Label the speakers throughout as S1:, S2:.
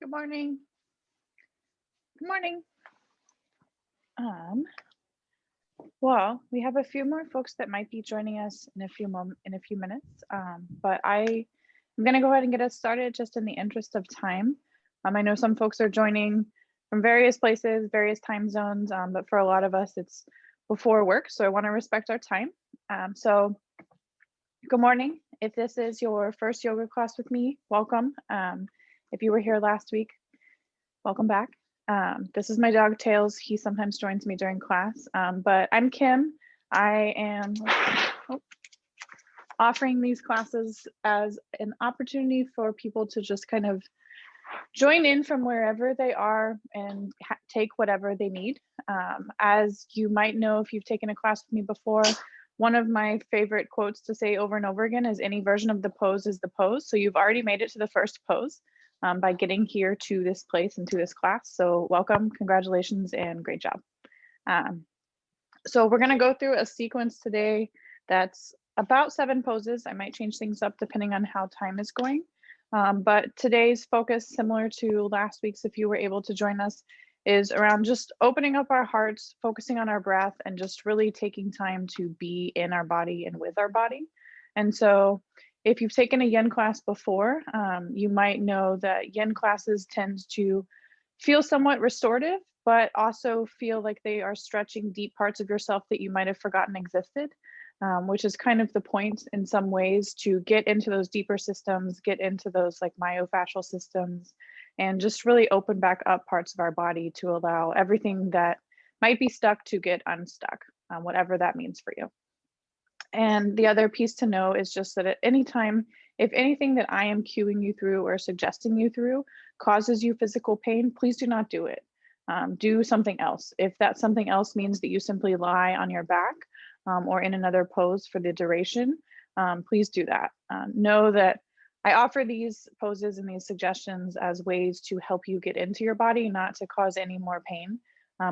S1: Good morning. Good morning. Um, well, we have a few more folks that might be joining us in a few minutes. But I'm gonna go ahead and get us started just in the interest of time. I know some folks are joining from various places, various time zones, but for a lot of us, it's before work, so I want to respect our time. So good morning. If this is your first yoga class with me, welcome. If you were here last week, welcome back. This is my dog Tails. He sometimes joins me during class, but I'm Kim. I am offering these classes as an opportunity for people to just kind of join in from wherever they are and take whatever they need. As you might know, if you've taken a class with me before, one of my favorite quotes to say over and over again is any version of the pose is the pose. So you've already made it to the first pose by getting here to this place and to this class. So welcome, congratulations, and great job. So we're gonna go through a sequence today that's about 7 poses. I might change things up depending on how time is going. But today's focus, similar to last week's, if you were able to join us, is around just opening up our hearts, focusing on our breath, and just really taking time to be in our body and with our body. And so if you've taken a Yin class before, you might know that Yin classes tends to feel somewhat restorative, but also feel like they are stretching deep parts of yourself that you might have forgotten existed. Which is kind of the point in some ways to get into those deeper systems, get into those like myofascial systems, and just really open back up parts of our body to allow everything that might be stuck to get unstuck, whatever that means for you. And the other piece to know is just that at any time, if anything that I am cueing you through or suggesting you through causes you physical pain, please do not do it. Do something else. If that something else means that you simply lie on your back or in another pose for the duration, please do that. Know that I offer these poses and these suggestions as ways to help you get into your body, not to cause any more pain.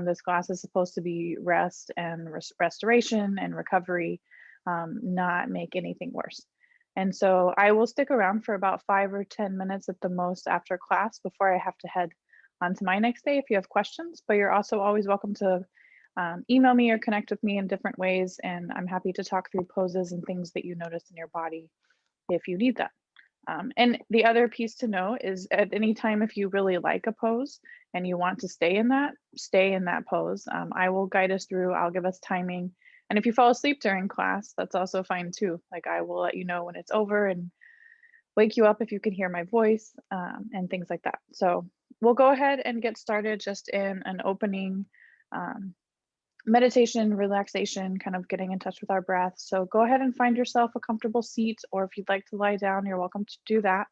S1: This class is supposed to be rest and restoration and recovery, not make anything worse. And so I will stick around for about 5 or 10 minutes at the most after class before I have to head on to my next day if you have questions, but you're also always welcome to email me or connect with me in different ways. And I'm happy to talk through poses and things that you notice in your body if you need that. And the other piece to know is at any time, if you really like a pose and you want to stay in that pose. I will guide us through, I'll give us timing. And if you fall asleep during class, that's also fine too. Like I will let you know when it's over and wake you up if you can hear my voice and things like that. So we'll go ahead and get started just in an opening meditation, relaxation, kind of getting in touch with our breath. So go ahead and find yourself a comfortable seat, or if you'd like to lie down, you're welcome to do that.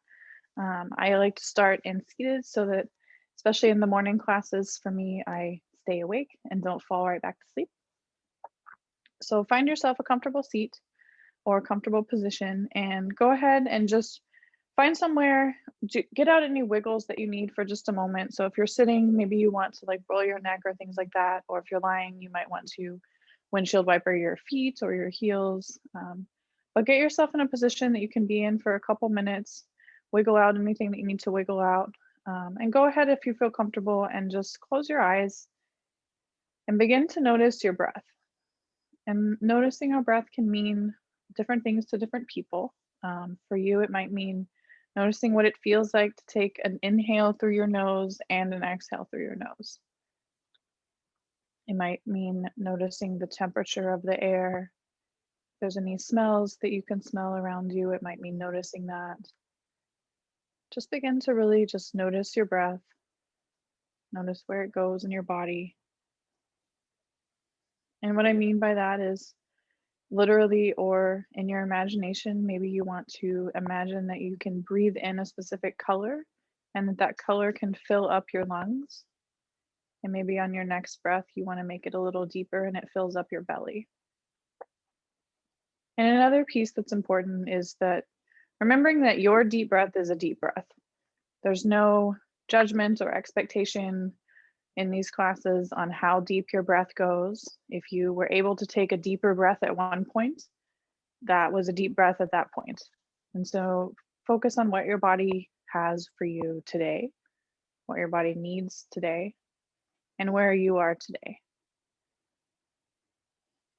S1: I like to start in seated so that, especially in the morning classes for me, I stay awake and don't fall right back to sleep. So find yourself a comfortable seat or a comfortable position and go ahead and just find somewhere, get out any wiggles that you need for just a moment. So if you're sitting, maybe you want to like roll your neck or things like that. Or if you're lying, you might want to windshield wiper your feet or your heels. But get yourself in a position that you can be in for a couple minutes, wiggle out anything that you need to wiggle out. And go ahead if you feel comfortable and just close your eyes and begin to notice your breath. And noticing our breath can mean different things to different people. For you, it might mean noticing what it feels like to take an inhale through your nose and an exhale through your nose. It might mean noticing the temperature of the air. If there's any smells that you can smell around you, it might mean noticing that. Just begin to really just notice your breath. Notice where it goes in your body. And what I mean by that is literally or in your imagination, maybe you want to imagine that you can breathe in a specific color and that color can fill up your lungs. And maybe on your next breath, you want to make it a little deeper and it fills up your belly. And another piece that's important is that remembering that your deep breath is a deep breath. There's no judgment or expectation in these classes on how deep your breath goes. If you were able to take a deeper breath at one point, that was a deep breath at that point. And so focus on what your body has for you today. what your body needs today, and where you are today.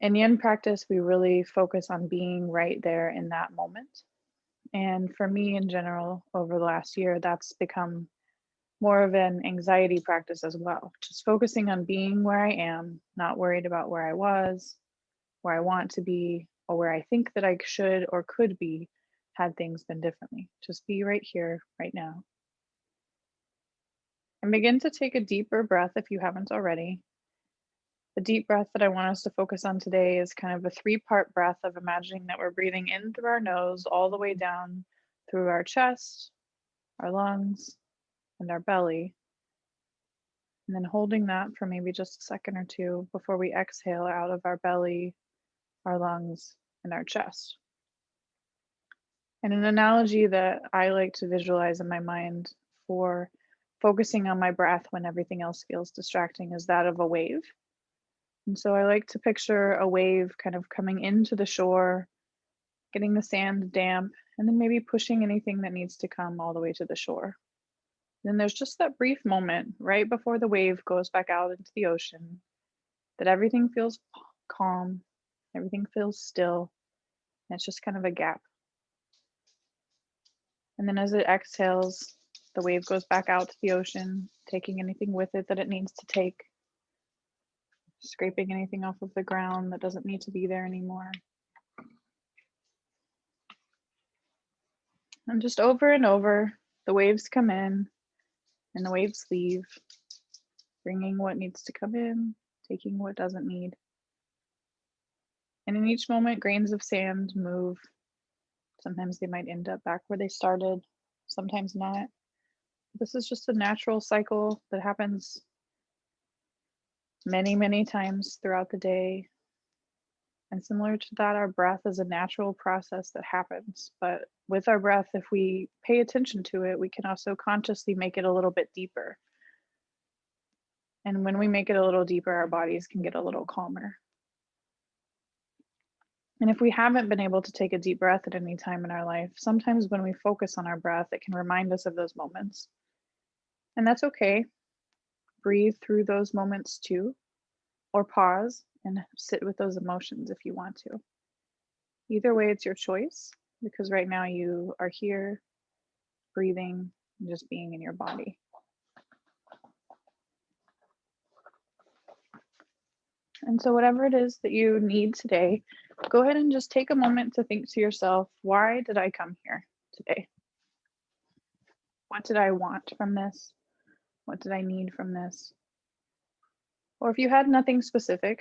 S1: In Yin practice, we really focus on being right there in that moment. And for me in general, over the last year, that's become more of an anxiety practice as well. Just focusing on being where I am, not worried about where I was, where I want to be, or where I think that I should or could be had things been differently. Just be right here, right now. And begin to take a deeper breath if you haven't already. The deep breath that I want us to focus on today is kind of a 3-part breath of imagining that we're breathing in through our nose all the way down through our chest, our lungs, and our belly. And then holding that for maybe just a second or two before we exhale out of our belly, our lungs, and our chest. And an analogy that I like to visualize in my mind for focusing on my breath when everything else feels distracting is that of a wave. And so I like to picture a wave kind of coming into the shore, getting the sand damp, and then maybe pushing anything that needs to come all the way to the shore. Then there's just that brief moment right before the wave goes back out into the ocean that everything feels calm, everything feels still, and it's just kind of a gap. And then as it exhales, the wave goes back out to the ocean, taking anything with it that it needs to take, scraping anything off of the ground that doesn't need to be there anymore. And just over and over, the waves come in and the waves leave, bringing what needs to come in, taking what doesn't need. And in each moment, grains of sand move. Sometimes they might end up back where they started, sometimes not. This is just a natural cycle that happens many, many times throughout the day. And similar to that, our breath is a natural process that happens. But with our breath, if we pay attention to it, we can also consciously make it a little bit deeper. And when we make it a little deeper, our bodies can get a little calmer. And if we haven't been able to take a deep breath at any time in our life, sometimes when we focus on our breath, it can remind us of those moments. And that's okay. Breathe through those moments too, or pause and sit with those emotions if you want to. Either way, it's your choice, because right now you are here breathing and just being in your body. And so whatever it is that you need today, go ahead and just take a moment to think to yourself, why did I come here today? What did I want from this? What did I need from this? Or if you had nothing specific,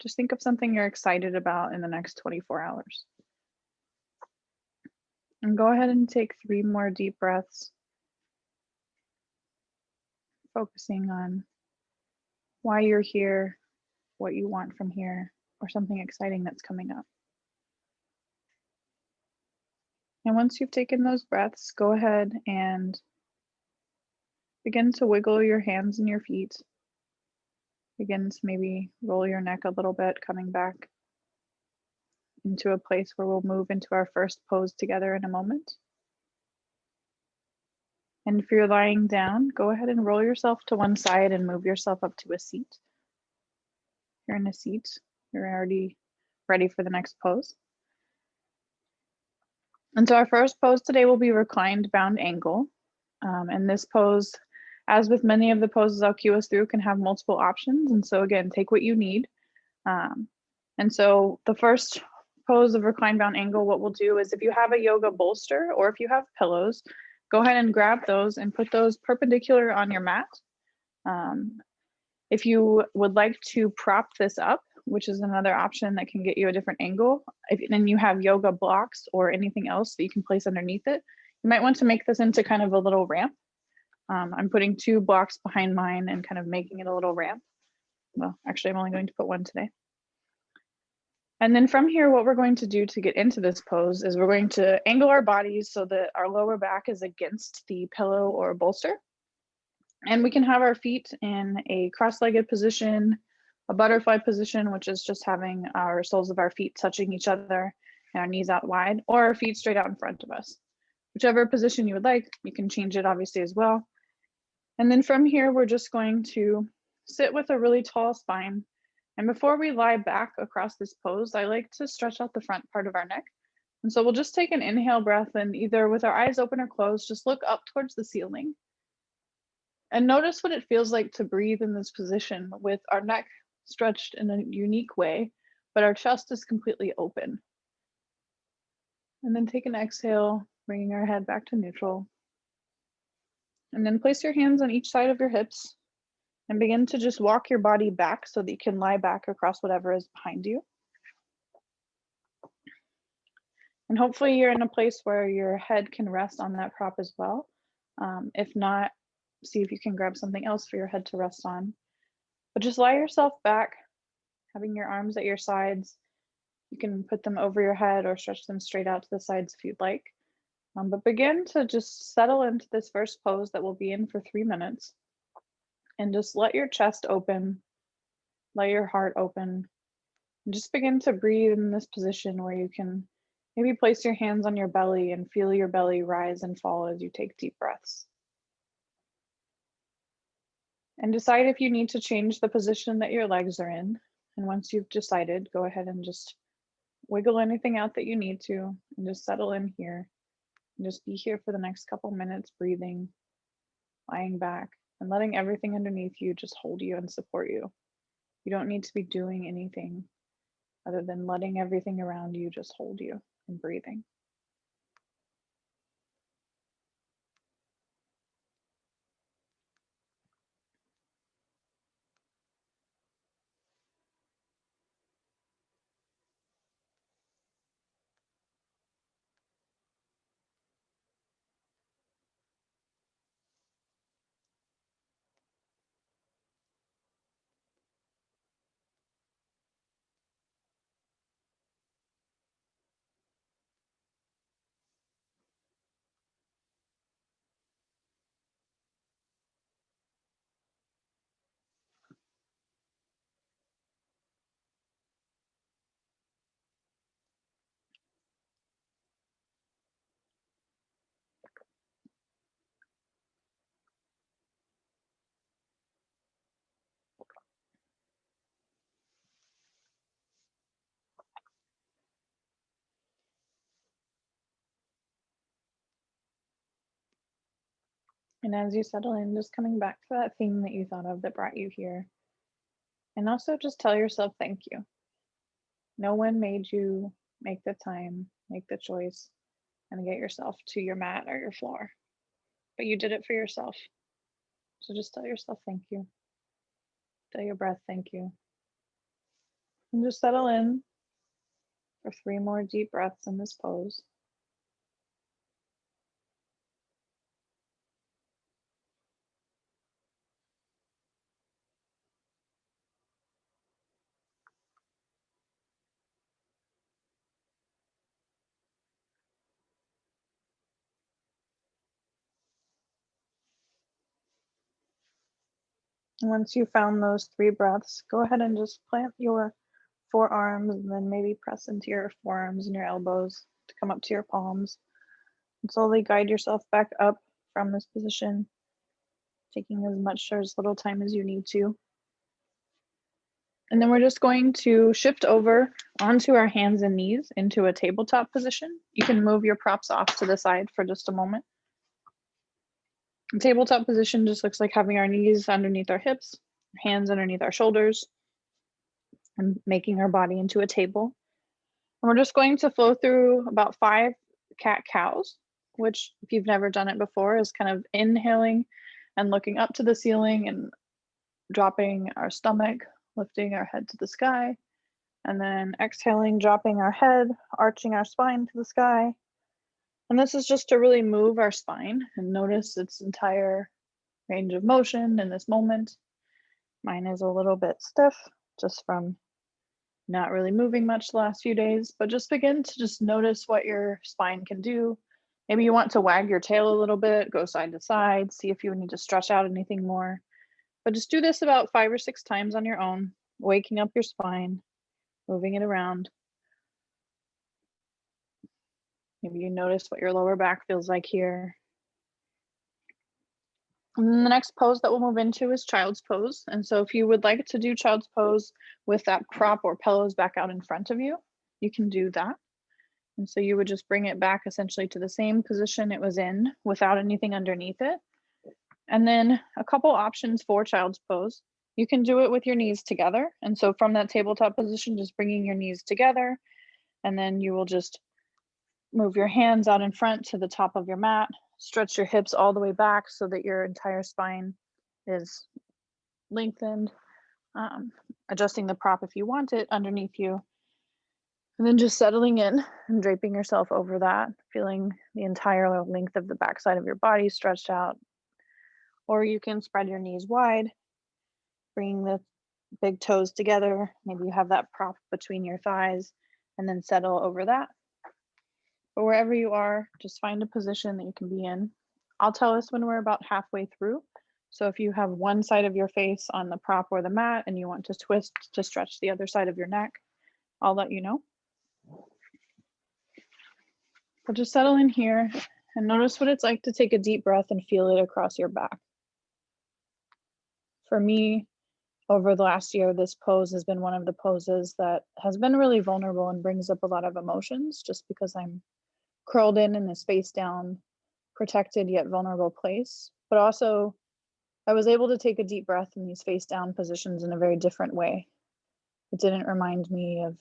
S1: just think of something you're excited about in the next 24 hours. And go ahead and take 3 more deep breaths, focusing on why you're here, what you want from here, or something exciting that's coming up. And once you've taken those breaths, go ahead and begin to wiggle your hands and your feet. Begin to maybe roll your neck a little bit, coming back into a place where we'll move into our first pose together in a moment. And if you're lying down, go ahead and roll yourself to one side and move yourself up to a seat. You're in a seat, you're already ready for the next pose. And so our first pose today will be reclined bound angle. And this pose, as with many of the poses I'll cue us through, can have multiple options. And so again, take what you need. And so the first pose of reclined bound angle, what we'll do is if you have a yoga bolster or if you have pillows, go ahead and grab those and put those perpendicular on your mat. If you would like to prop this up, which is another option that can get you a different angle, then you have yoga blocks or anything else that you can place underneath it, you might want to make this into kind of a little ramp. I'm putting 2 blocks behind mine and kind of making it a little ramp. Well, actually, I'm only going to put 1 today. And then from here, what we're going to do to get into this pose is we're going to angle our bodies so that our lower back is against the pillow or bolster. And we can have our feet in a cross-legged position, a butterfly position, which is just having our soles of our feet touching each other and our knees out wide, or our feet straight out in front of us. Whichever position you would like, you can change it obviously as well. And then from here, we're just going to sit with a really tall spine. And before we lie back across this pose, I like to stretch out the front part of our neck. And so we'll just take an inhale breath and either with our eyes open or closed, just look up towards the ceiling. And notice what it feels like to breathe in this position with our neck stretched in a unique way, but our chest is completely open. And then take an exhale, bringing our head back to neutral. And then place your hands on each side of your hips and begin to just walk your body back so that you can lie back across whatever is behind you. And hopefully you're in a place where your head can rest on that prop as well. If not, see if you can grab something else for your head to rest on. But just lie yourself back, having your arms at your sides. You can put them over your head or stretch them straight out to the sides if you'd like. But begin to just settle into this first pose that we'll be in for 3 minutes. And just let your chest open, let your heart open, and just begin to breathe in this position where you can maybe place your hands on your belly and feel your belly rise and fall as you take deep breaths. And decide if you need to change the position that your legs are in. And once you've decided, go ahead and just wiggle anything out that you need to and just settle in here. And just be here for the next couple minutes, breathing, lying back, and letting everything underneath you just hold you and support you. You don't need to be doing anything other than letting everything around you just hold you and breathing. And as you settle in, just coming back to that theme that you thought of that brought you here. And also just tell yourself thank you. No one made you make the time, make the choice, and get yourself to your mat or your floor. But you did it for yourself. So just tell yourself thank you. Tell your breath thank you. And just settle in for 3 more deep breaths in this pose. Once you found those 3 breaths, go ahead and just plant your forearms and then maybe press into your forearms and your elbows to come up to your palms. And slowly guide yourself back up from this position, taking as much or as little time as you need to. And then we're just going to shift over onto our hands and knees into a tabletop position. You can move your props off to the side for just a moment. The tabletop position just looks like having our knees underneath our hips, hands underneath our shoulders, and making our body into a table. And we're just going to flow through about 5 cat-cows, which if you've never done it before is kind of inhaling and looking up to the ceiling and dropping our stomach, lifting our head to the sky, and then exhaling, dropping our head, arching our spine to the sky. And this is just to really move our spine and notice its entire range of motion in this moment. Mine is a little bit stiff just from not really moving much the last few days, but just begin to just notice what your spine can do. Maybe you want to wag your tail a little bit, go side to side, see if you need to stretch out anything more. But just do this about 5 or 6 times on your own, waking up your spine, moving it around. Maybe you notice what your lower back feels like here. And then the next pose that we'll move into is child's pose. And so if you would like to do child's pose with that prop or pillows back out in front of you, you can do that. And so you would just bring it back essentially to the same position it was in without anything underneath it. And then a couple options for child's pose. You can do it with your knees together. And so from that tabletop position, just bringing your knees together, and then you will just move your hands out in front to the top of your mat, stretch your hips all the way back so that your entire spine is lengthened, adjusting the prop if you want it underneath you, and then just settling in and draping yourself over that, feeling the entire length of the backside of your body stretched out. Or you can spread your knees wide, bringing the big toes together. Maybe you have that prop between your thighs and then settle over that. But wherever you are, just find a position that you can be in. I'll tell us when we're about halfway through. So if you have one side of your face on the prop or the mat and you want to twist to stretch the other side of your neck, I'll let you know. But just settle in here and notice what it's like to take a deep breath and feel it across your back. For me, over the last year, this pose has been one of the poses that has been really vulnerable and brings up a lot of emotions just because I'm curled in this face down, protected yet vulnerable place. But also, I was able to take a deep breath in these face down positions in a very different way. It didn't remind me of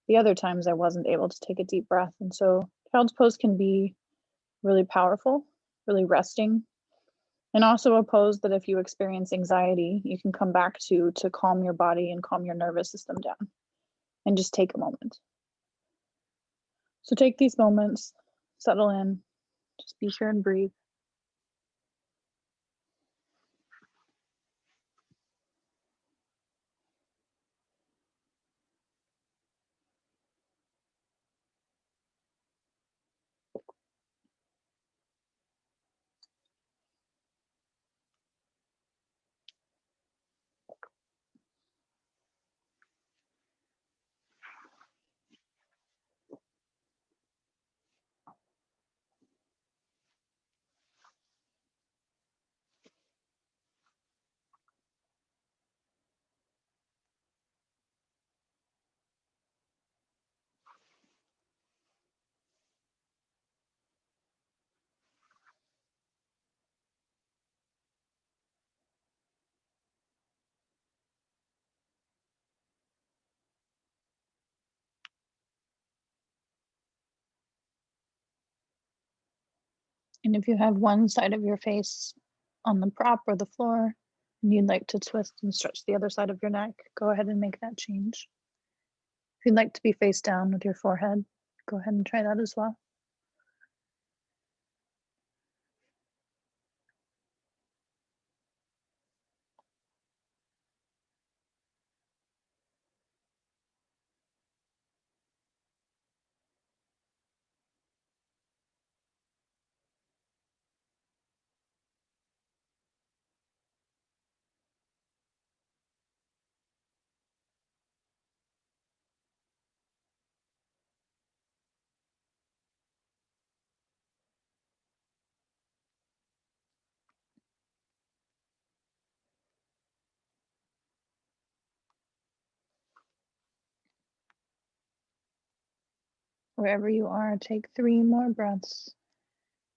S1: the other times I wasn't able to take a deep breath. And so child's pose can be really powerful, really resting, and also a pose that if you experience anxiety, you can come back to calm your body and calm your nervous system down and just take a moment. So take these moments, settle in, just be here and breathe. And if you have one side of your face on the prop or the floor, and you'd like to twist and stretch the other side of your neck, go ahead and make that change. If you'd like to be face down with your forehead, go ahead and try that as well. Wherever you are, take 3 more breaths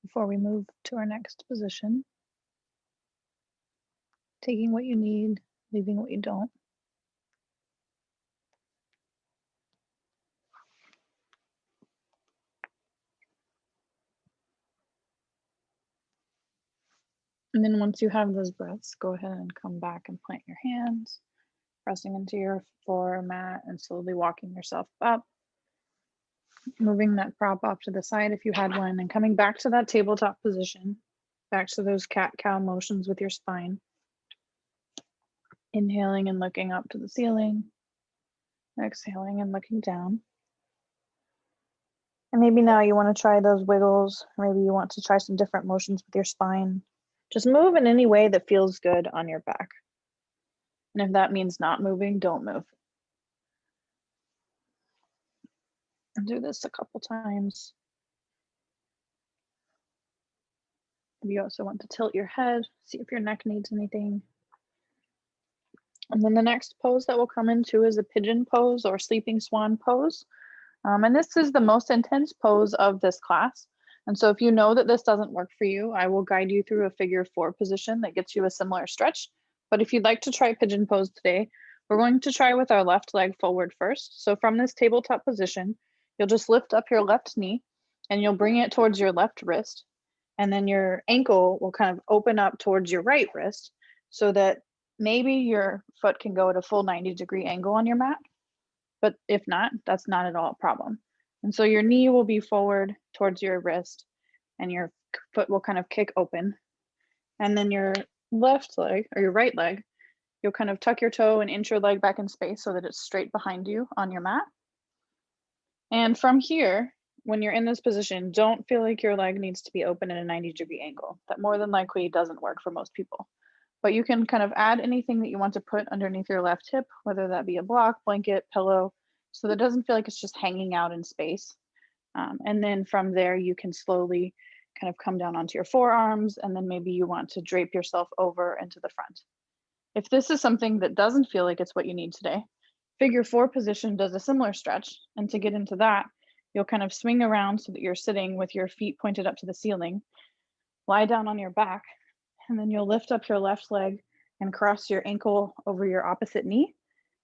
S1: before we move to our next position. Taking what you need, leaving what you don't. And then once you have those breaths, go ahead and come back and plant your hands, pressing into your floor mat and slowly walking yourself up, moving that prop off to the side if you had one, and coming back to that tabletop position, back to those cat-cow motions with your spine. Inhaling and looking up to the ceiling, exhaling and looking down. And maybe now you want to try those wiggles, or maybe you want to try some different motions with your spine. Just move in any way that feels good on your back. And if that means not moving, don't move. And do this a couple times. You also want to tilt your head, see if your neck needs anything. And then the next pose that we'll come into is a pigeon pose or sleeping swan pose. And this is the most intense pose of this class. And so if you know that this doesn't work for you, I will guide you through a figure 4 position that gets you a similar stretch. But if you'd like to try pigeon pose today, we're going to try with our left leg forward first. So from this tabletop position, you'll just lift up your left knee and you'll bring it towards your left wrist. And then your ankle will kind of open up towards your right wrist so that maybe your foot can go at a full 90-degree angle on your mat. But if not, that's not at all a problem. And so your knee will be forward towards your wrist and your foot will kind of kick open. And then your left leg or your right leg, you'll kind of tuck your toe and inch your leg back in space so that it's straight behind you on your mat. And from here, when you're in this position, don't feel like your leg needs to be open at a 90-degree angle. That more than likely doesn't work for most people. But you can kind of add anything that you want to put underneath your left hip, whether that be a block, blanket, pillow, so that it doesn't feel like it's just hanging out in space. And then from there, you can slowly kind of come down onto your forearms, and then maybe you want to drape yourself over into the front. If this is something that doesn't feel like it's what you need today, figure 4 position does a similar stretch. And to get into that, you'll kind of swing around so that you're sitting with your feet pointed up to the ceiling, lie down on your back, and then you'll lift up your left leg and cross your ankle over your opposite knee.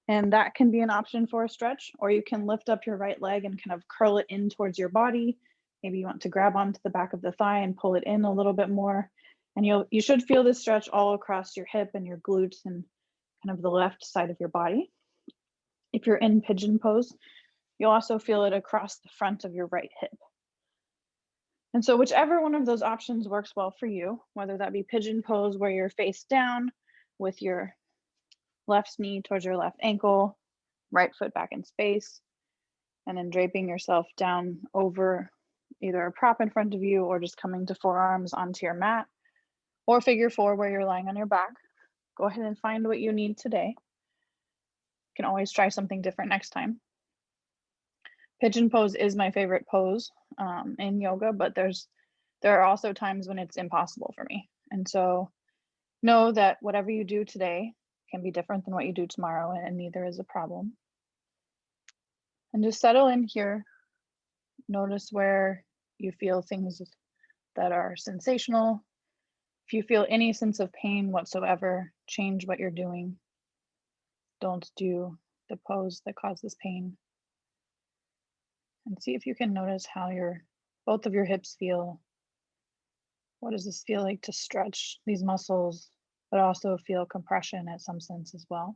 S1: And that can be an option for a stretch, or you can lift up your right leg and kind of curl it in towards your body. Maybe you want to grab onto the back of the thigh and pull it in a little bit more. And you should feel this stretch all across your hip and your glutes and kind of the left side of your body. If you're in pigeon pose, you'll also feel it across the front of your right hip. And so whichever one of those options works well for you, whether that be pigeon pose where you're face down with your left knee towards your left ankle, right foot back in space, and then draping yourself down over either a prop in front of you or just coming to forearms onto your mat, or figure 4 where you're lying on your back. Go ahead and find what you need today. You can always try something different next time. Pigeon pose is my favorite pose in yoga, but there are also times when it's impossible for me. And so know that whatever you do today can be different than what you do tomorrow, and neither is a problem. And just settle in here. Notice where you feel things that are sensational. If you feel any sense of pain whatsoever, change what you're doing. Don't do the pose that causes pain. And see if you can notice how both of your hips feel. What does this feel like to stretch these muscles, but also feel compression at some sense as well?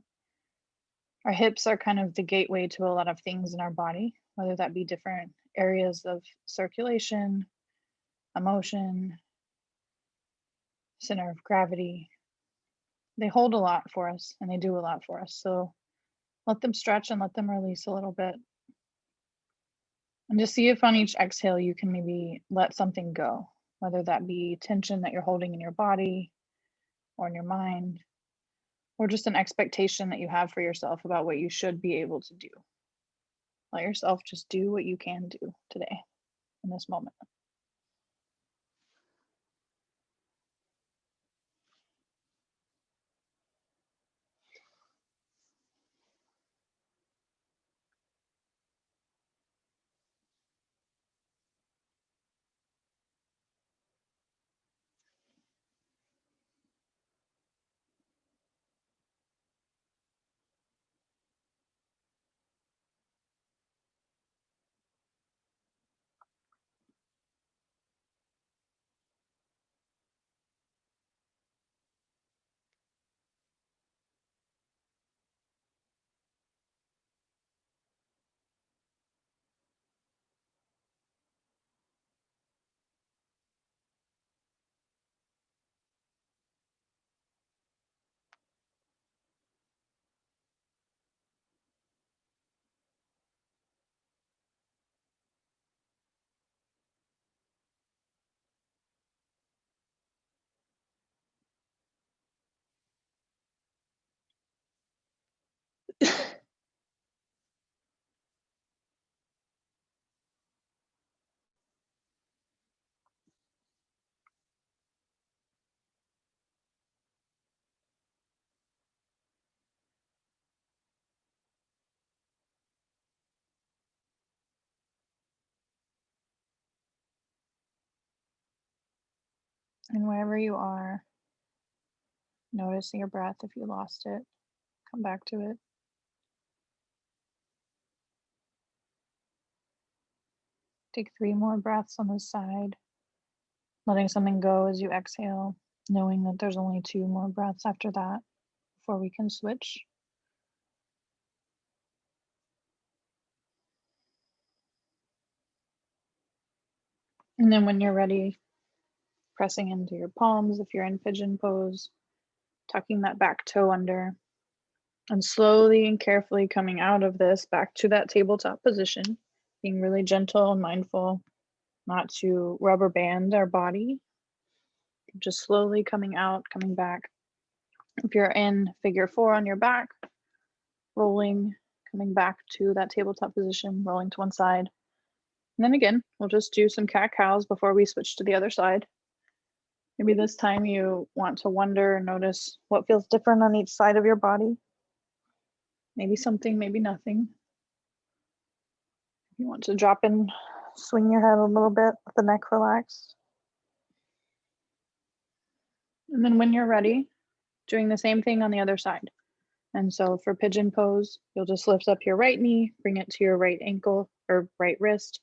S1: Our hips are kind of the gateway to a lot of things in our body, whether that be different areas of circulation, emotion, center of gravity. They hold a lot for us and they do a lot for us. So let them stretch and let them release a little bit. And just see if on each exhale you can maybe let something go, whether that be tension that you're holding in your body or in your mind, or just an expectation that you have for yourself about what you should be able to do. Let yourself just do what you can do today in this moment. And wherever you are, notice your breath. If you lost it, come back to it. Take 3 more breaths on this side, letting something go as you exhale, knowing that there's only 2 more breaths after that before we can switch. And then when you're ready, pressing into your palms if you're in pigeon pose, tucking that back toe under, and slowly and carefully coming out of this back to that tabletop position, being really gentle and mindful not to rubber band our body, just slowly coming out, coming back. If you're in figure 4 on your back, rolling, coming back to that tabletop position, rolling to one side. And then again, we'll just do some cat cows before we switch to the other side. Maybe this time you want to wonder and notice what feels different on each side of your body. Maybe something, maybe nothing. You want to drop in, swing your head a little bit with the neck relaxed. And then when you're ready, doing the same thing on the other side. And so for pigeon pose, you'll just lift up your right knee, bring it to your right ankle or right wrist.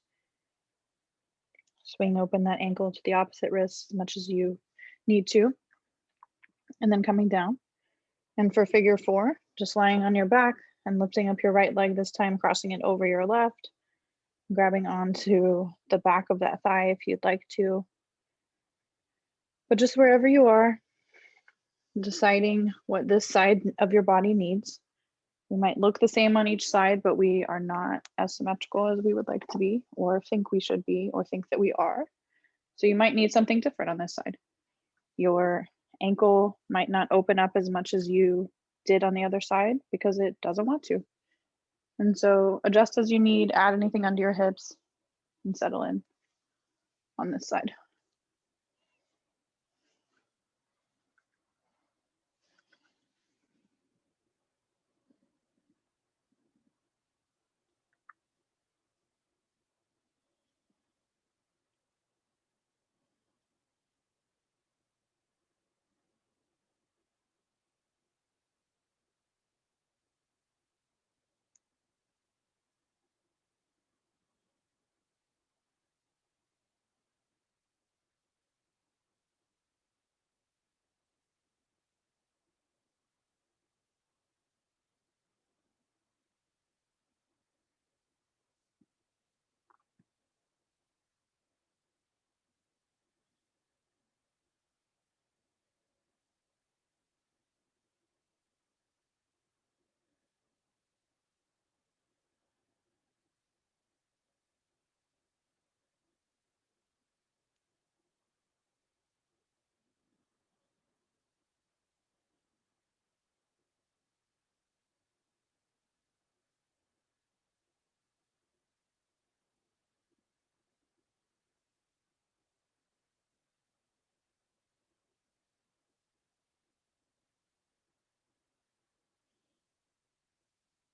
S1: Swing open that ankle to the opposite wrist as much as you need to. And then coming down. And for figure 4, just lying on your back and lifting up your right leg, this time crossing it over your left, grabbing onto the back of that thigh if you'd like to. But just wherever you are, deciding what this side of your body needs. We might look the same on each side, but we are not as symmetrical as we would like to be, or think we should be, or think that we are. So you might need something different on this side. Your ankle might not open up as much as you did on the other side because it doesn't want to. And so adjust as you need, add anything under your hips, and settle in on this side.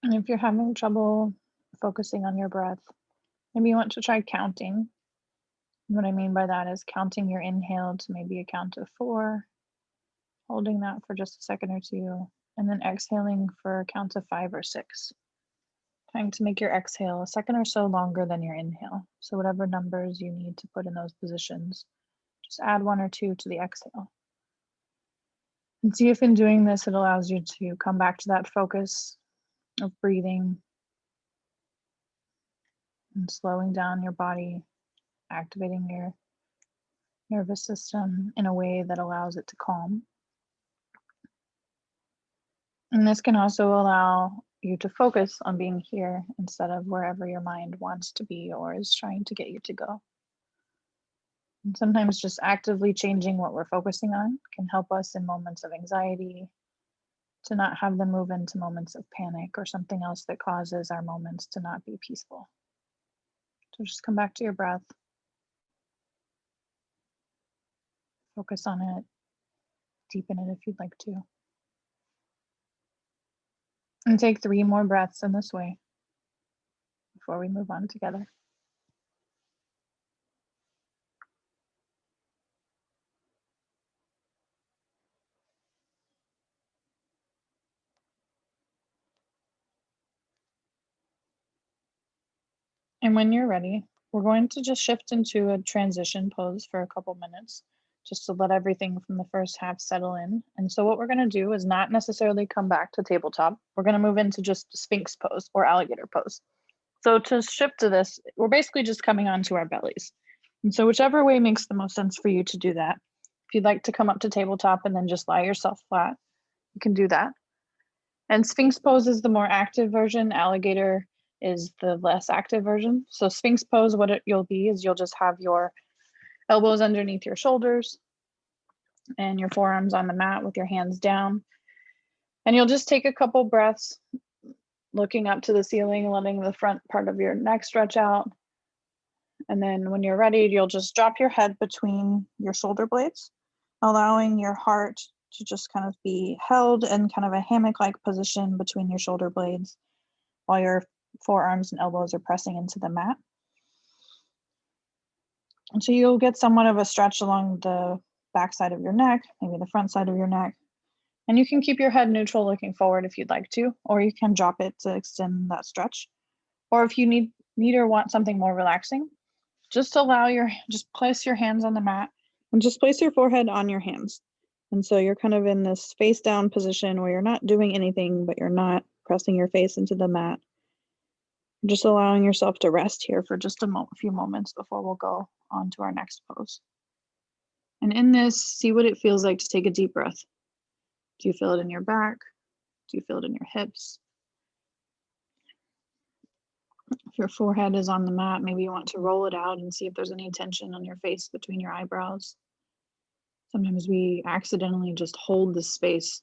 S1: And if you're having trouble focusing on your breath, maybe you want to try counting. What I mean by that is counting your inhale to maybe a count of 4, holding that for just a second or 2, and then exhaling for a count of 5 or 6. Trying to make your exhale a second or so longer than your inhale. So whatever numbers you need to put in those positions, just add 1 or 2 to the exhale. And see if in doing this, it allows you to come back to that focus of breathing and slowing down your body, activating your nervous system in a way that allows it to calm. And this can also allow you to focus on being here instead of wherever your mind wants to be or is trying to get you to go. And sometimes just actively changing what we're focusing on can help us in moments of anxiety to not have them move into moments of panic or something else that causes our moments to not be peaceful. So just come back to your breath, focus on it, deepen it if you'd like to. And take 3 more breaths in this way before we move on together. And when you're ready, we're going to just shift into a transition pose for a couple minutes, just to let everything from the first half settle in. And so what we're going to do is not necessarily come back to tabletop. We're going to move into just Sphinx pose or alligator pose. So to shift to this, we're basically just coming onto our bellies. And so whichever way makes the most sense for you to do that. If you'd like to come up to tabletop and then just lie yourself flat, you can do that. And Sphinx pose is the more active version. Alligator is the less active version. So Sphinx pose, what you'll be is you'll just have your elbows underneath your shoulders and your forearms on the mat with your hands down. And you'll just take a couple breaths, looking up to the ceiling, letting the front part of your neck stretch out. And then when you're ready, you'll just drop your head between your shoulder blades, allowing your heart to just kind of be held in kind of a hammock-like position between your shoulder blades while your forearms and elbows are pressing into the mat. And so you'll get somewhat of a stretch along the back side of your neck, maybe the front side of your neck. And you can keep your head neutral looking forward if you'd like to, or you can drop it to extend that stretch. Or if you need or want something more relaxing, just place your hands on the mat and just place your forehead on your hands. And so you're kind of in this face down position where you're not doing anything, but you're not pressing your face into the mat. Just allowing yourself to rest here for just a few moments before we'll go on to our next pose. And in this, see what it feels like to take a deep breath. Do you feel it in your back? Do you feel it in your hips? If your forehead is on the mat, maybe you want to roll it out and see if there's any tension on your face between your eyebrows. Sometimes we accidentally just hold this space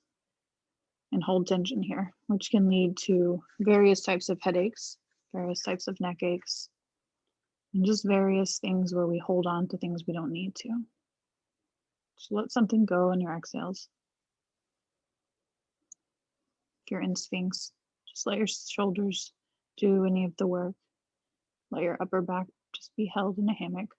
S1: and hold tension here, which can lead to various types of headaches, various types of neck aches, and just various things where we hold on to things we don't need to. Just let something go in your exhales. If you're in Sphinx, just let your shoulders do any of the work. Let your upper back just be held in a hammock.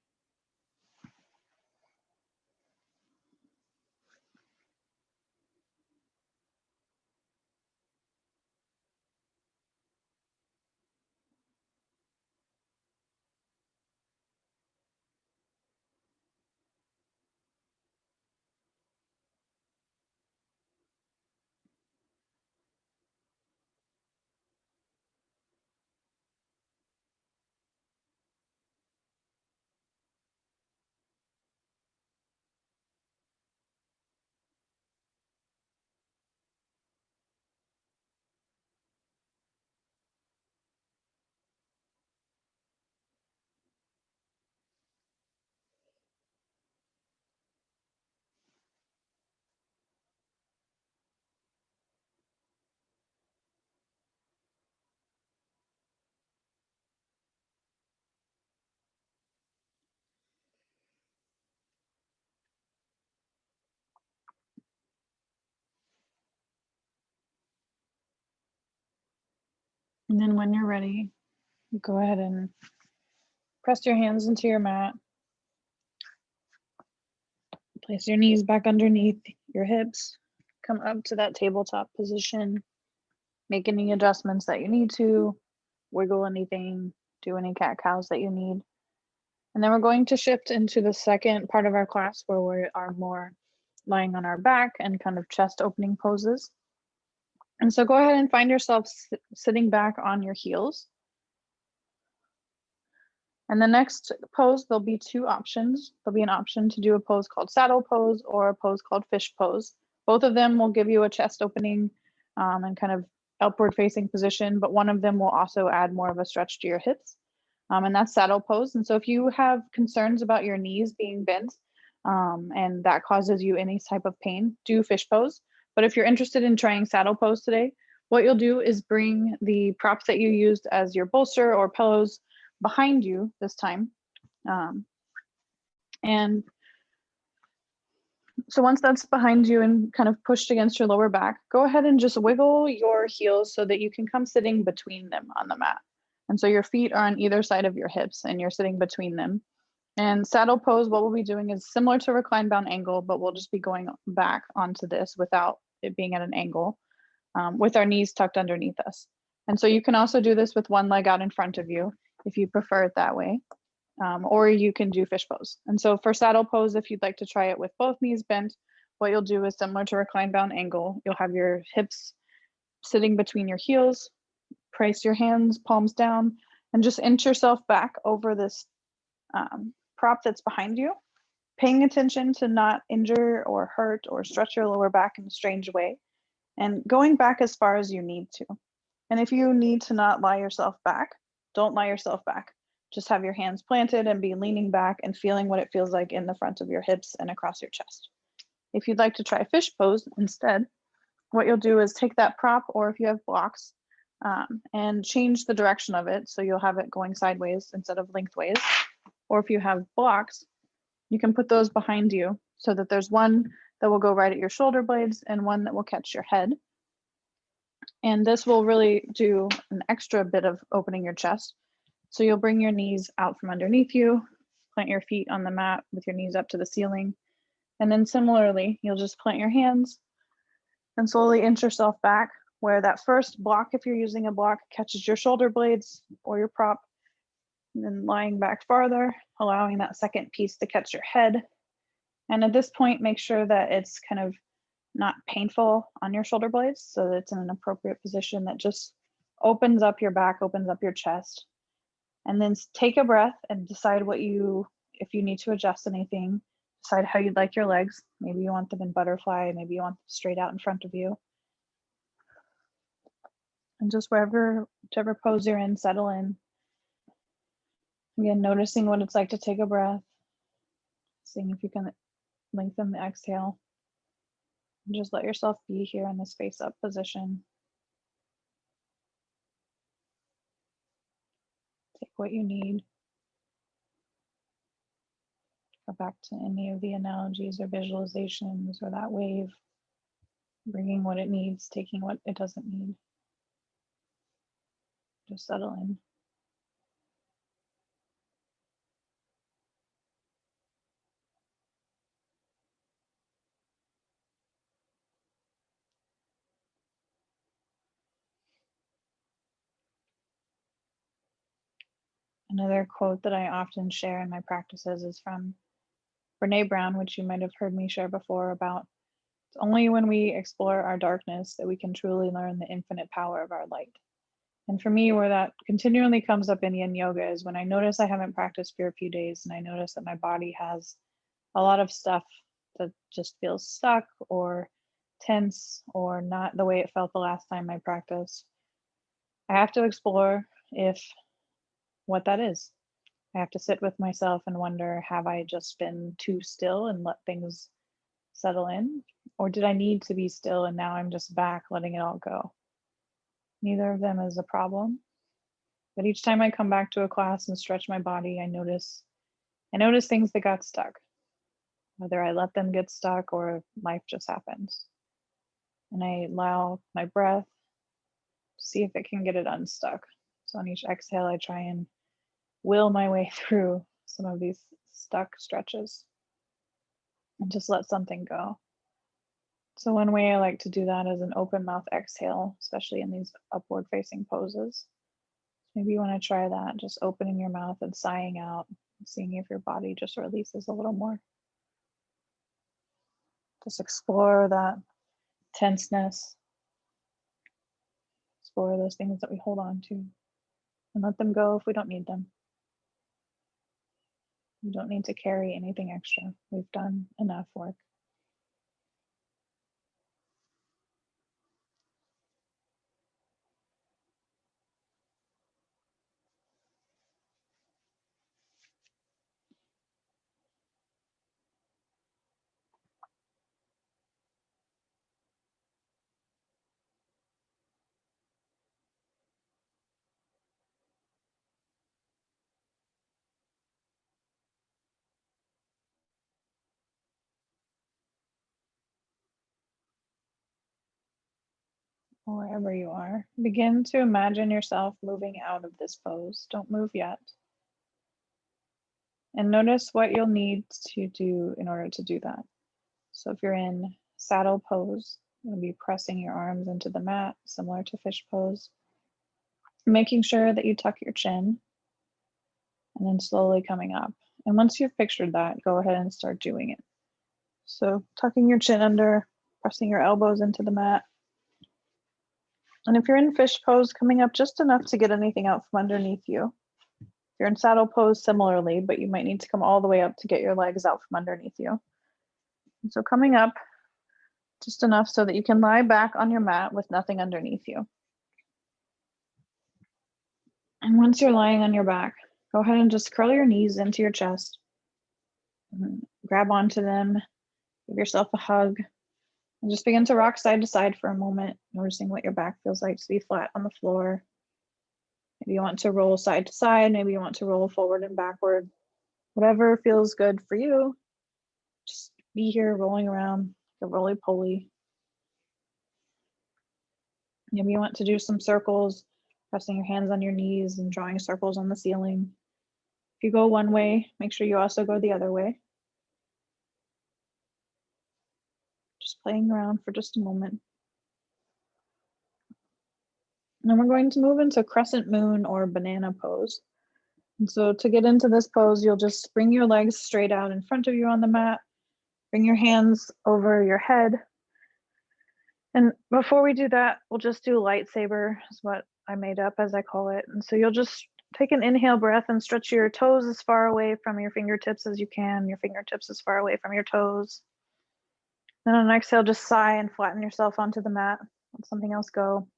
S1: And then when you're ready, go ahead and press your hands into your mat. Place your knees back underneath your hips. Come up to that tabletop position. Make any adjustments that you need to. Wiggle anything. Do any cat-cows that you need. And then we're going to shift into the second part of our class where we are more lying on our back and kind of chest opening poses. And so go ahead and find yourself sitting back on your heels. And the next pose, there'll be two options. There'll be an option to do a pose called saddle pose or a pose called fish pose. Both of them will give you a chest opening and kind of upward facing position, but one of them will also add more of a stretch to your hips. And that's saddle pose. And so if you have concerns about your knees being bent and that causes you any type of pain, do fish pose. But if you're interested in trying saddle pose today, what you'll do is bring the props that you used as your bolster or pillows behind you this time. And so once that's behind you and kind of pushed against your lower back, go ahead and just wiggle your heels so that you can come sitting between them on the mat. And so your feet are on either side of your hips and you're sitting between them. And saddle pose, what we'll be doing is similar to recline bound angle, but we'll just be going back onto this without it being at an angle with our knees tucked underneath us. And so you can also do this with one leg out in front of you. if you prefer it that way. Or you can do fish pose. And so for saddle pose, if you'd like to try it with both knees bent, what you'll do is similar to recline bound angle. You'll have your hips sitting between your heels, place your hands, palms down, and just inch yourself back over this prop that's behind you, paying attention to not injure or hurt or stretch your lower back in a strange way, and going back as far as you need to. And if you need to not lie yourself back, don't lie yourself back. Just have your hands planted and be leaning back and feeling what it feels like in the front of your hips and across your chest. If you'd like to try fish pose instead, what you'll do is take that prop, or if you have blocks, and change the direction of it. So you'll have it going sideways instead of lengthways. Or if you have blocks, you can put those behind you so that there's one that will go right at your shoulder blades and one that will catch your head. And this will really do an extra bit of opening your chest. So you'll bring your knees out from underneath you, plant your feet on the mat with your knees up to the ceiling. And then similarly, you'll just plant your hands and slowly inch yourself back, where that first block, if you're using a block, catches your shoulder blades or your prop, and then lying back farther, allowing that second piece to catch your head. And at this point, make sure that it's kind of not painful on your shoulder blades, so that it's in an appropriate position that just opens up your back, opens up your chest. And then take a breath and decide if you need to adjust anything, decide how you'd like your legs. Maybe you want them in butterfly, maybe you want them straight out in front of you. And just whichever pose you're in, settle in. Again, noticing what it's like to take a breath, seeing if you can lengthen the exhale. And just let yourself be here in this face up position. Take what you need. Go back to any of the analogies or visualizations or that wave, bringing what it needs, taking what it doesn't need. Just settle in. Another quote that I often share in my practices is from Brene Brown, which you might have heard me share before, about it's only when we explore our darkness that we can truly learn the infinite power of our light. And for me, where that continually comes up in Yin Yoga is when I notice I haven't practiced for a few days and I notice that my body has a lot of stuff that just feels stuck or tense or not the way it felt the last time I practiced. I have to explore what that is. I have to sit with myself and wonder, have I just been too still and let things settle in? Or did I need to be still and now I'm just back letting it all go? Neither of them is a problem. But each time I come back to a class and stretch my body, I notice things that got stuck. Whether I let them get stuck or life just happens. And I allow my breath to see if it can get it unstuck. So on each exhale, I try and will my way through some of these stuck stretches and just let something go. So one way I like to do that is an open mouth exhale, especially in these upward facing poses. Maybe you want to try that, just opening your mouth and sighing out, seeing if your body just releases a little more. Just explore that tenseness, explore those things that we hold on to, and let them go if we don't need them. We don't need to carry anything extra. We've done enough work. Wherever you are, begin to imagine yourself moving out of this pose. Don't move yet. And notice what you'll need to do in order to do that. So if you're in saddle pose, you'll be pressing your arms into the mat, similar to fish pose. Making sure that you tuck your chin. and then slowly coming up. And once you've pictured that, go ahead and start doing it. So tucking your chin under, pressing your elbows into the mat. And if you're in fish pose, coming up just enough to get anything out from underneath you. If you're in saddle pose, similarly, but you might need to come all the way up to get your legs out from underneath you. And so coming up just enough so that you can lie back on your mat with nothing underneath you. And once you're lying on your back, go ahead and just curl your knees into your chest. Grab onto them, give yourself a hug, and just begin to rock side to side for a moment, noticing what your back feels like to be flat on the floor. Maybe you want to roll side to side, maybe you want to roll forward and backward. Whatever feels good for you, just be here rolling around like a roly-poly. Maybe you want to do some circles, pressing your hands on your knees and drawing circles on the ceiling. If you go one way, make sure you also go the other way. Just playing around for just a moment. And then we're going to move into crescent moon or banana pose. And so to get into this pose, you'll just bring your legs straight out in front of you on the mat. Bring your hands over your head. And before we do that, we'll just do lightsaber, is what I made up as I call it. And so you'll just take an inhale breath and stretch your toes as far away from your fingertips as you can, your fingertips as far away from your toes. Then on an exhale, just sigh and flatten yourself onto the mat. Let something else go.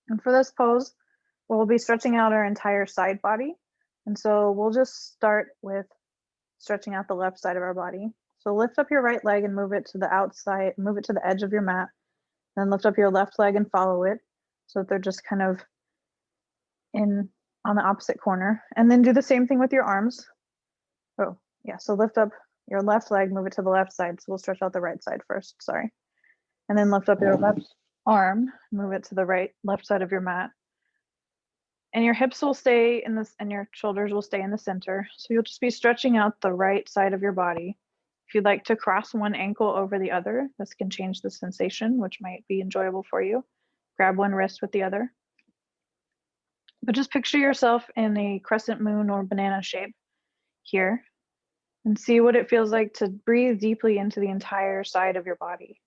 S1: And for this pose, we'll be stretching out our entire side body. And so we'll just start with stretching out the left side of our body. So lift up your right leg and move it to the outside, move it to the edge of your mat. Then lift up your left leg and follow it so that they're just kind of in on the opposite corner. And then do the same thing with your arms. Oh, yeah. So lift up your left leg, move it to the left side. So we'll stretch out the right side first, sorry. And then lift up your left arm, move it to the left side of your mat. And your hips will stay in this, and your shoulders will stay in the center. So you'll just be stretching out the right side of your body. If you'd like to cross one ankle over the other, this can change the sensation, which might be enjoyable for you. Grab one wrist with the other. But just picture yourself in a crescent moon or banana shape here and see what it feels like to breathe deeply into the entire side of your body.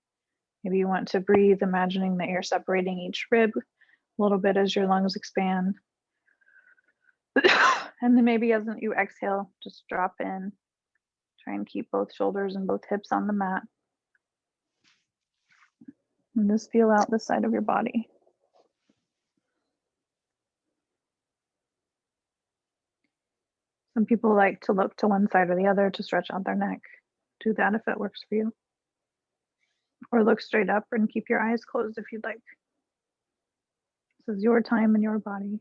S1: Maybe you want to breathe, imagining that you're separating each rib a little bit as your lungs expand. And then maybe as you exhale, just drop in. Try and keep both shoulders and both hips on the mat. And just feel out the side of your body. Some people like to look to one side or the other to stretch out their neck. Do that if it works for you. Or look straight up and keep your eyes closed if you'd like. This is your time and your body.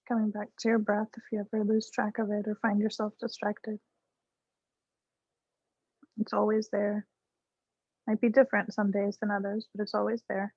S1: Coming back to your breath if you ever lose track of it or find yourself distracted. It's always there. Might be different some days than others, but it's always there.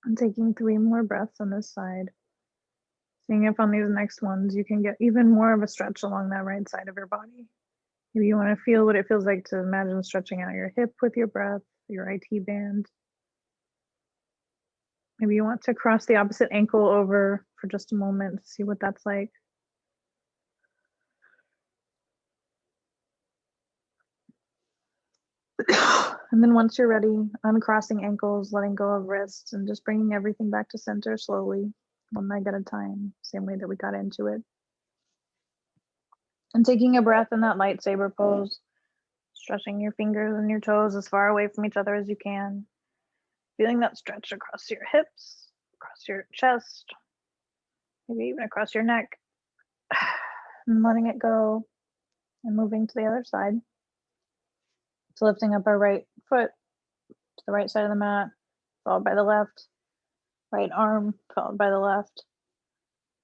S1: And taking 3 more breaths on this side. Seeing if on these next ones you can get even more of a stretch along that right side of your body. Maybe you want to feel what it feels like to imagine stretching out your hip with your breath, your IT band. Maybe you want to cross the opposite ankle over for just a moment to see what that's like. And then once you're ready, uncrossing ankles, letting go of wrists, and just bringing everything back to center slowly, one leg at a time, same way that we got into it. And taking a breath in that lightsaber pose, stretching your fingers and your toes as far away from each other as you can. Feeling that stretch across your hips, across your chest, maybe even across your neck. And letting it go and moving to the other side. So lifting up our right foot to the right side of the mat, followed by the left. Right arm followed by the left.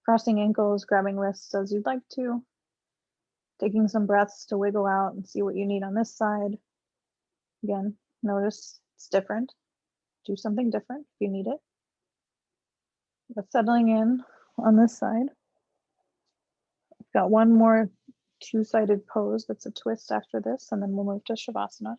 S1: Crossing ankles, grabbing wrists as you'd like to. Taking some breaths to wiggle out and see what you need on this side. Again, notice it's different. Do something different if you need it. But settling in on this side. We've got one more two-sided pose that's a twist after this, and then we'll move to Shavasana.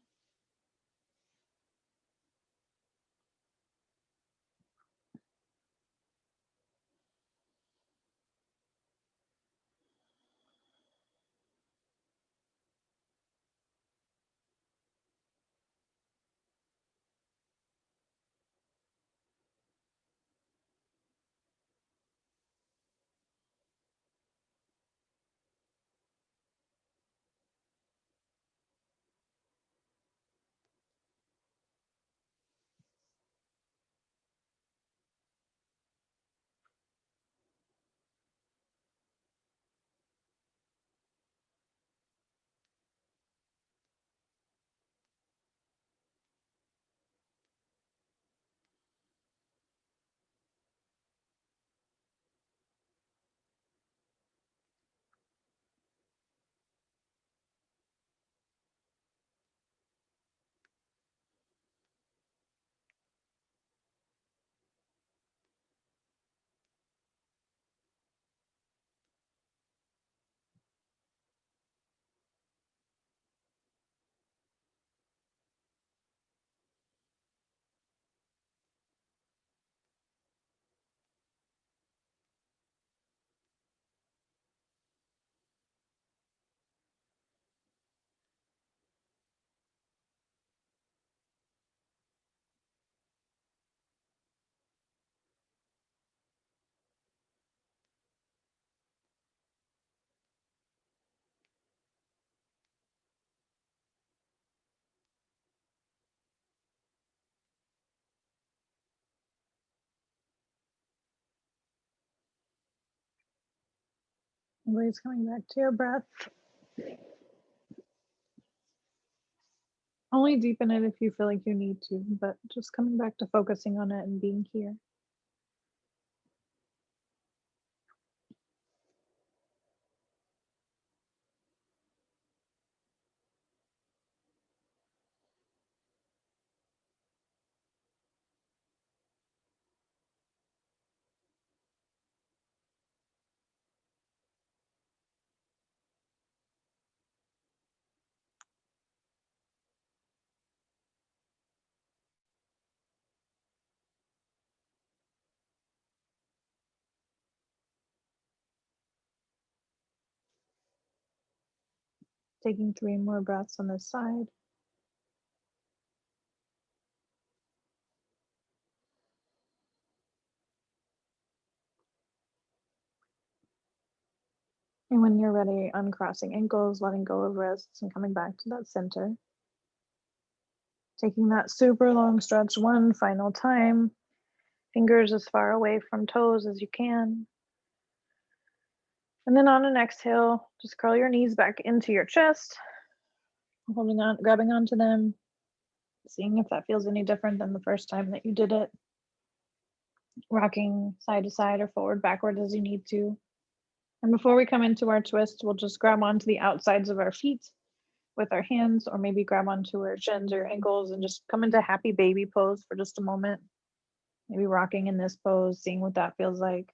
S1: Always coming back to your breath. Only deepen it if you feel like you need to, but just coming back to focusing on it and being here. Taking 3 more breaths on this side. And when you're ready, uncrossing ankles, letting go of wrists, and coming back to that center. Taking that super long stretch one final time. Fingers as far away from toes as you can. And then on an exhale, just curl your knees back into your chest, holding on, grabbing onto them, seeing if that feels any different than the first time that you did it. Rocking side to side or forward, backward as you need to. And before we come into our twist, we'll just grab onto the outsides of our feet with our hands, or maybe grab onto our shins or ankles and just come into happy baby pose for just a moment. Maybe rocking in this pose, seeing what that feels like,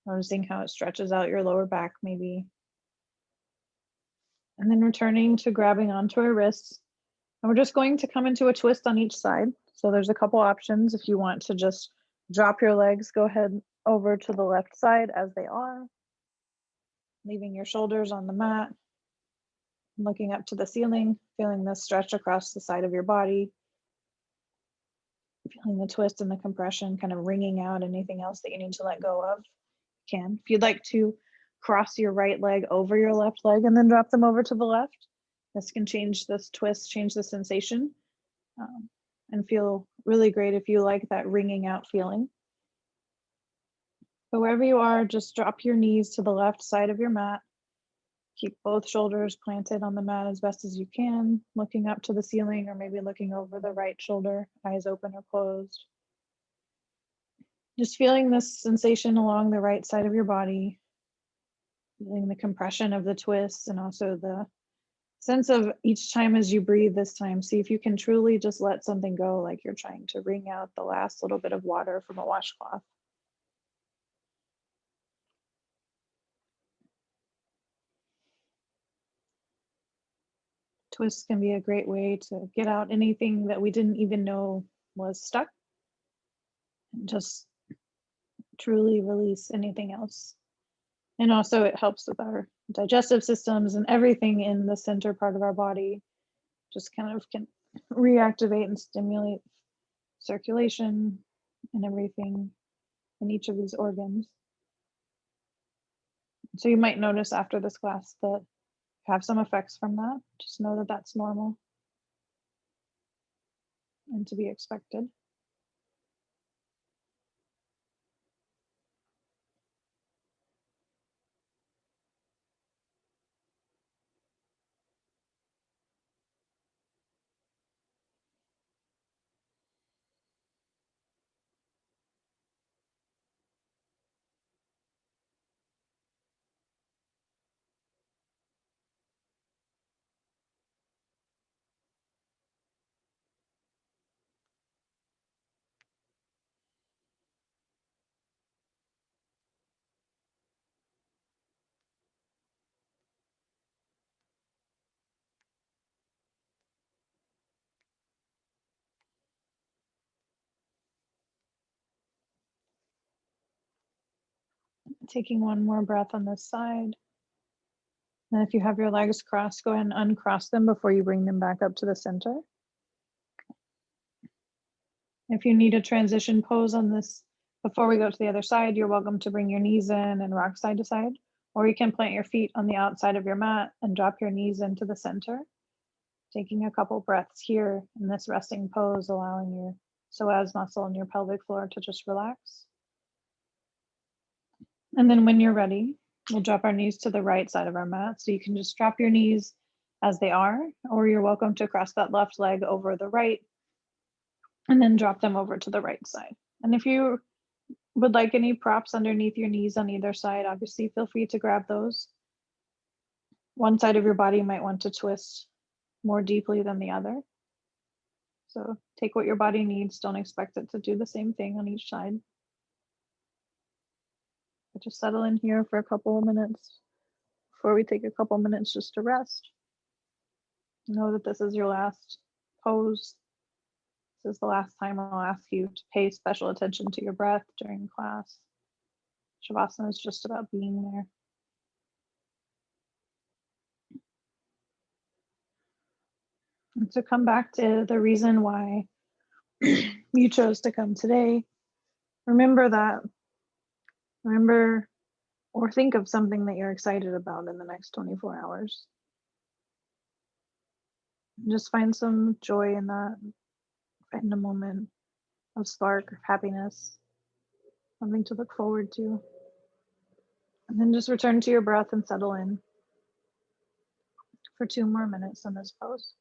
S1: noticing how it stretches out your lower back maybe. And then returning to grabbing onto our wrists. And we're just going to come into a twist on each side. So there's a couple options. If you want to just drop your legs, go ahead over to the left side as they are, leaving your shoulders on the mat, looking up to the ceiling, feeling the stretch across the side of your body, feeling the twist and the compression, kind of wringing out anything else that you need to let go of. You can. If you'd like to cross your right leg over your left leg and then drop them over to the left, this can change this twist, change the sensation, and feel really great if you like that wringing out feeling. But wherever you are, just drop your knees to the left side of your mat. Keep both shoulders planted on the mat as best as you can, looking up to the ceiling or maybe looking over the right shoulder, eyes open or closed. Just feeling this sensation along the right side of your body, feeling the compression of the twists and also the sense of each time as you breathe this time, see if you can truly just let something go, like you're trying to wring out the last little bit of water from a washcloth. Twists can be a great way to get out anything that we didn't even know was stuck, and just truly release anything else. And also it helps with our digestive systems and everything in the center part of our body, just kind of can reactivate and stimulate circulation and everything in each of these organs. So you might notice after this class that you have some effects from that. Just know that that's normal and to be expected. Taking one more breath on this side. And if you have your legs crossed, go ahead and uncross them before you bring them back up to the center. If you need a transition pose on this before we go to the other side, you're welcome to bring your knees in and rock side to side, or you can plant your feet on the outside of your mat and drop your knees into the center. Taking a couple breaths here in this resting pose, allowing your psoas muscle in your pelvic floor to just relax. And then when you're ready, we'll drop our knees to the right side of our mat. So you can just drop your knees as they are, or you're welcome to cross that left leg over the right and then drop them over to the right side. And if you would like any props underneath your knees on either side, obviously feel free to grab those. One side of your body might want to twist more deeply than the other. So take what your body needs. Don't expect it to do the same thing on each side. But just settle in here for a couple of minutes before we take a couple minutes just to rest. Know that this is your last pose. This is the last time I'll ask you to pay special attention to your breath during class. Shavasana is just about being there. And to come back to the reason why you chose to come today, remember that. Remember or think of something that you're excited about in the next 24 hours. Just find some joy in that. Find a moment of spark of happiness, something to look forward to. And then just return to your breath and settle in for 2 more minutes in this pose.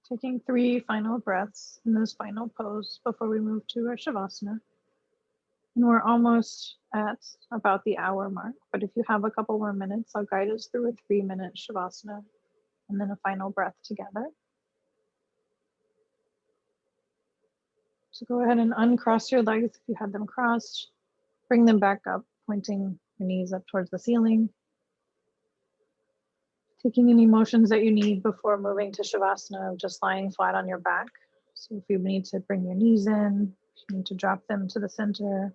S1: Taking 3 final breaths in this final pose before we move to our Shavasana. And we're almost at about the hour mark, but if you have a couple more minutes, I'll guide us through a 3-minute Shavasana and then a final breath together. So go ahead and uncross your legs if you had them crossed. Bring them back up, pointing your knees up towards the ceiling. Taking any motions that you need before moving to Shavasana of just lying flat on your back. So if you need to bring your knees in, if you need to drop them to the center,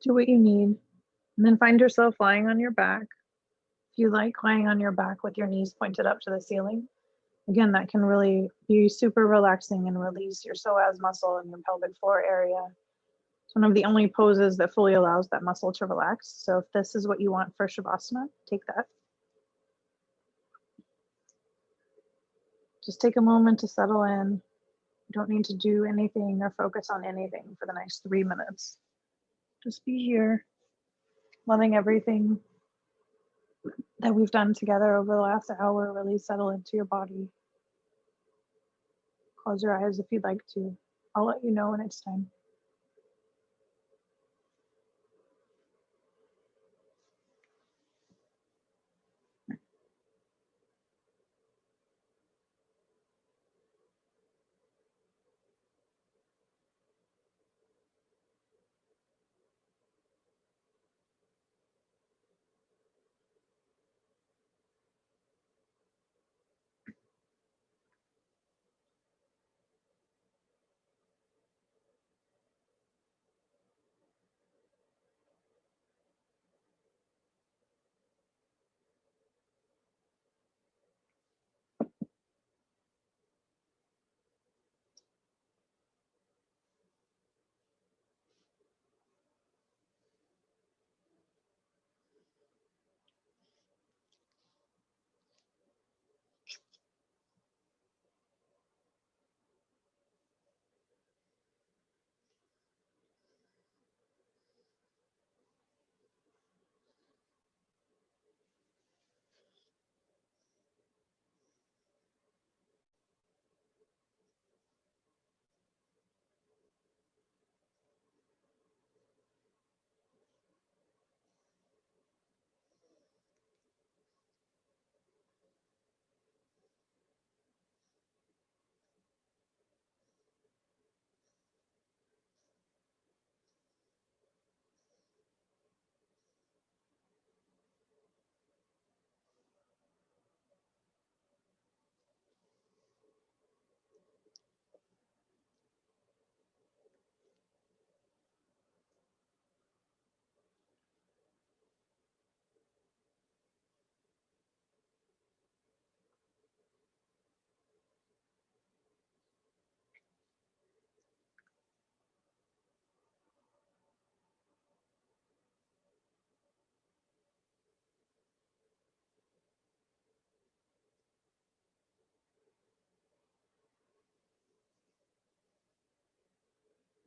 S1: do what you need. And then find yourself lying on your back. If you like lying on your back with your knees pointed up to the ceiling, again, that can really be super relaxing and release your psoas muscle in your pelvic floor area. It's one of the only poses that fully allows that muscle to relax. So if this is what you want for Shavasana, take that. Just take a moment to settle in. You don't need to do anything or focus on anything for the next 3 minutes. Just be here, loving everything that we've done together over the last hour. Really settle into your body. Close your eyes if you'd like to. I'll let you know when it's time.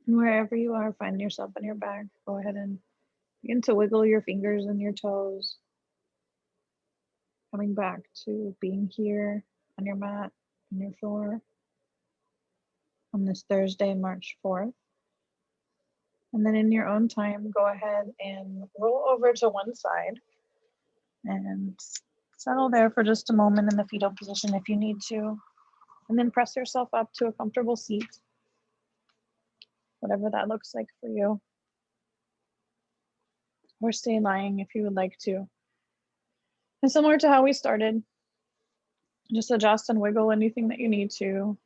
S1: And wherever you are, find yourself on your back. Go ahead and begin to wiggle your fingers and your toes. Coming back to being here on your mat, on your floor, on this Thursday, March 4th. And then in your own time, go ahead and roll over to one side and settle there for just a moment in the fetal position if you need to. And then press yourself up to a comfortable seat, whatever that looks like for you. Or stay lying if you would like to. And similar to how we started, just adjust and wiggle anything that you need to.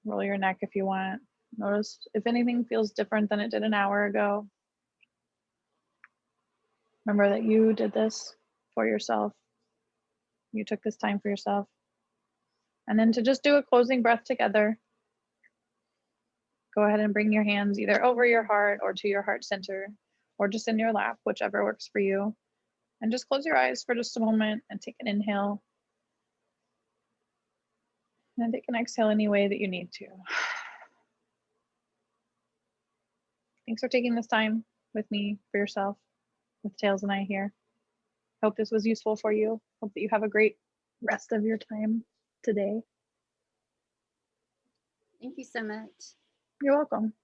S1: Roll your neck if you want. Notice if anything feels different than it did an hour ago. Remember that you did this for yourself. You took this time for yourself. And then to just do a closing breath together, go ahead and bring your hands either over your heart or to your heart center or just in your lap, whichever works for you. And just close your eyes for just a moment and take an inhale. And then take an exhale any way that you need to. Thanks for taking this time with me, for yourself, with Tails and I here. Hope this was useful for you. Hope that you have a great rest of your time today.
S2: Thank you so much.
S1: You're welcome.